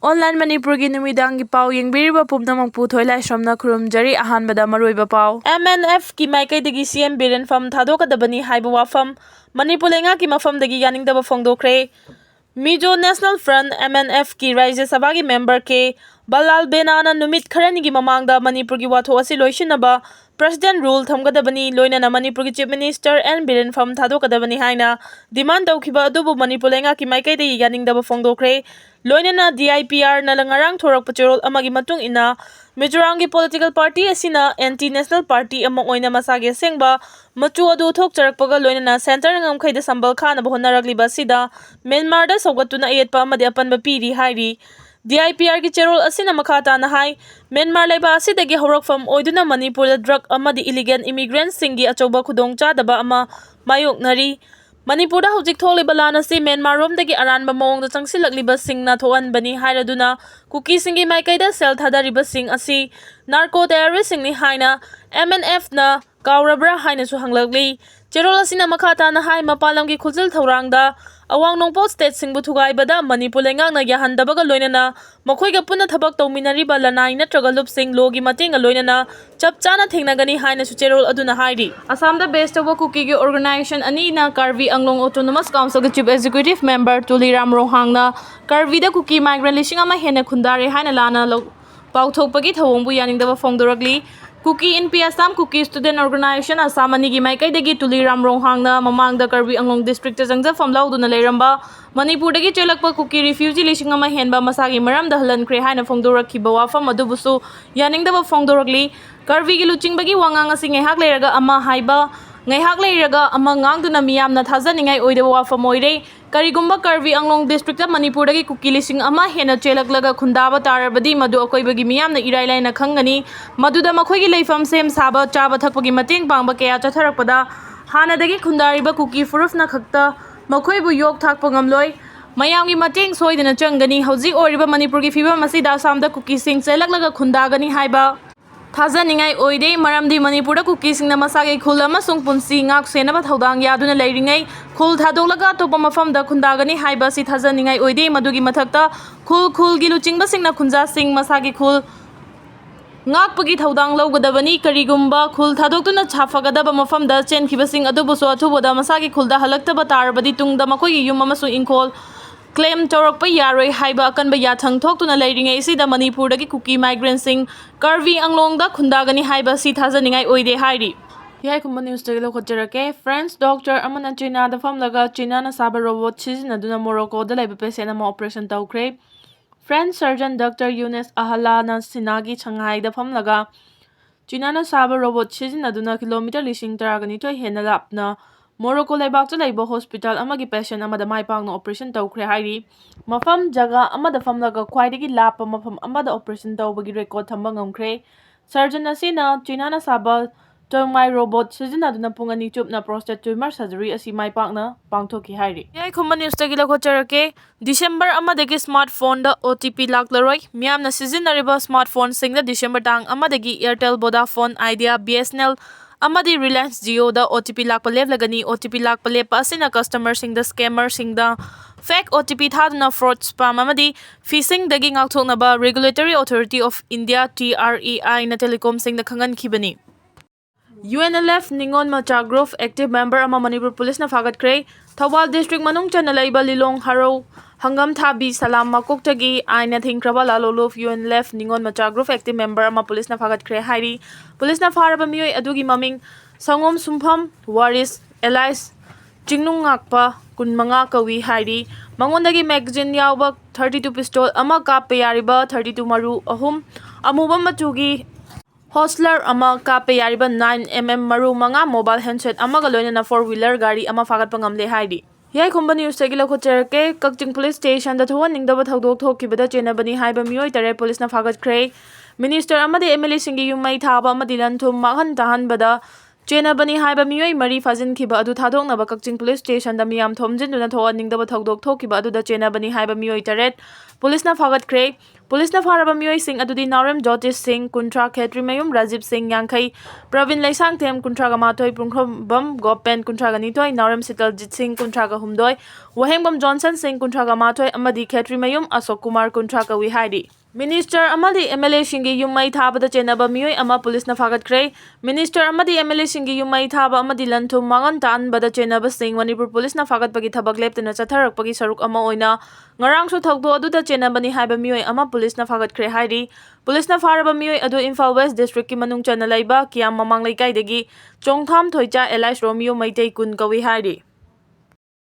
Online Manipurgi numidangi pau yengbiriba pumnamang puthoi lai somna khurumjari ahanbada maroiba pau. MNF ki maikaidagi CM Birenfam thadokadabani haiba wafam Manipur lenga ki mafamdagi yaningdaba phongdokre. Mizo National Front MNF ki Rajya Sabha ki member ke Balal Benana numit kharani gi mamangda Manipur gi watho asi loisinaba President rule thamgadabani loinana Manipur gi Chief Minister and Birenfam thadokadabani haina demand tawkhiba adubu Manipur lenga ki maikaidagi yaningdaba phongdokre. Loinana DIPR na langarang thorak pacherol amagi matung ina Mizoram ki political party asina anti-national party among oina masage sengba machu adu thok charakpaga loinana center ngam khaida sambal khana bahonaragliba sida Myanmar da sogatuna ayetpa amadi apanba piri hairi DIPR ki cherol asina makhata na hai Myanmar laiba asidagi horokfam oiduna Manipur da drug amadi illegal immigrants singi achoba khudong chadaba ama mayoknari Manipur da hojik tholiba lana si Myanmar rom dagi aranba mawngda changsilakliba singna thoan bani hairaduna Kukising Mei Hwna sel thadariba sing asi narco terrorist singni haina MNF na kaurabra haina su hanglakli cherol asina makhata na hai mapalam ki khujil thorangda awang nongpo state singbu thugaibada Manipur lengang na yahandabaga loinana makhoi ga punna thabak tawminariba lanai natraga lupsing logi matinga loinana chapchana thengnagani haina su cherol aduna hairi Assam da based of Kuki gi organization ani na Karvi Anglong Autonomous Council gi chief executive member Tuliram Rohangna Karvi da Kuki migrant lising ama hena khundare haina lana pauthokpagi thawongbu yaningdaba phongdoragli Kuki in Assam Kuki Student Organization Assam anigi maikaidagi Tuliram Rohangna mamangda Karvi Anglong district jangja famlauduna leiramba Manipur dagi chelakpa Kuki refugee lising ama henba masagi maramda halankhre haina phongdorakhiba wafam adubusu yaningdaba phongdoragli Karvi gi luchingbagi wangang asi ngehak leiraga ama haiba ngehak leiraga ama ngangduna miyamna thajaningai oidaba wafam oire Karigumba Karvi Anglong district Manipur dagi Kuki lising ama hena chelaklaga khundaba tarabadi madu akoibagi miyamna irailaina khangani maduda makhoigi leifam sem saba chaba thakpagi mating pangba kaya chatharakpada hana dagi khundariba Kuki furufna khakta makhoibu yok thakpa ngamloi mayamgi mating soidana changani hauji oriba Manipur gi fibam asida samda Kukising chelaklaga khundagani haiba Thajaningai oide maramdi Manipur da Kukising na masage khul amasung punsi ngak senaba thodang yaduna leiringai khul thadolaga topa mafamda khundagani haibasi thajaningai oide madugi mathakta khul gi luchingba singna khunja sing masage khul ngakpagi thodang lawgadabani karigumba khul thadoktuna chafagadaba mafamda chenkhiba sing adubuso athuboda masage khulda halaktaba tarbadi tungda makoi yum amasu inkol Claim Torokpa Yaroi Haiba Akanba Yathang Thoktuna Leiringai Isida Manipur dagi Kuki migrant sing Karvi Anglongda Khundagani Haibasi Thajaningai Oide Hairi. Yai Kumba News Dagilo Kojarake, French doctor Amana China the Famlaga China na Saba robot Chizinaduna Morocco the Labor Pesena Operation Taukre. French surgeon Dr. Younes Ahalana Sinagi Changhai the Famlaga China na Saba robot Chizinaduna kilometer lishing Taraganito Henalapna. Morocco laibak to laiba hospital amagi patient amada maipang na operation tawkhre hairi mafam jaga amada famlaga khwaidagi lapa mafam amada operation tawbagi record thamba ngamkhre surgeon asina China na saba tongmai robot sizinaduna pungani chupna prostate tumor surgery asi maipang na pangthoki hairi yai khumba news tagila khocharake December amadagi smartphone da OTP laklaroi miamna sizinariba smartphone singda December tang amadagi Airtel Vodafone Idea BSNL Amadi Reliance Jio da OTP lakpa levlagani OTP lakpa lepa asina customer sing da scammer sing da fake OTP thaduna fraud spam amadi phishing dagi ngakthokna ba Regulatory Authority of India TREI na telecom sing da khangan khibani UNLF Ningon Macha Group active member ama Manipur Police na fagat kre Thawal district manung chana laiba Lilong Haro Hangam Thabi Salam Makoktagi aina thingkraba lalolof UNLF Ningon Macha Group active member ama police na fagat kre hairi police na faraba Meeoi adugi maming Sangom Sumpham Waris Elias Chingnung ngakpa kunmanga kawi hairi mangondagi magazine yawba 32 pistol ama kappe yariba 32 maru ahum amuba machugi Hostler ama kape yariba 9mm maru manga mobile handset ama galoina na 4-wheeler gari ama fagat pangamle haidi yai khumba news tagila khocherke Kakching police station da thowan ningdaba thodok thokibada chenabani haiba Meeoi tare police na fagat kre minister amade MLA singi yumai thaba amadi lanthum mahan tahan bada Chenabani haiba Meeoi mari fazin khiba adu thadokna ba Kakching police station da miyam thomjinduna thowan ningdaba thodok thokiba adu da Chenabani haiba Meeoi taret police na fagat kre Police na faraba Meeoi sing adudi Naurem Jyotish Singh Kuntra Khetri Mayum Rajiv Singh Yankai Pravin Laisang Them Kuntra ga Mathoi Prungkhom Bam Gopen Kuntra ga Nitoi Naurem Sitaljit Singh Kuntra ga Humdoi Wahengbam Johnson Singh Kuntraga Mathoi amadi Khetri Mayum Asok Kumar Kuntraga wi haidi. Minister amadi MLA shingi yum mai thabada chenaba Meeoi ama police na fagatkhre. Minister amadi MLA shingi yum mai thaba amadi lanthum mangan tan bada chenaba sing Manipur police na fagatpagi thabak leptena chatharakpagi saruk ama oina ngarangsu thakdo aduda chenabani haiba Meeoi ama police na fagatkhre haidi. Police na faraba Meeoi adu Imphal West District ki manung chana laiba Kiam Mamang Laikai dagi Chongtham Thoicha Elias Romeo Maitei Kun kawi haidi.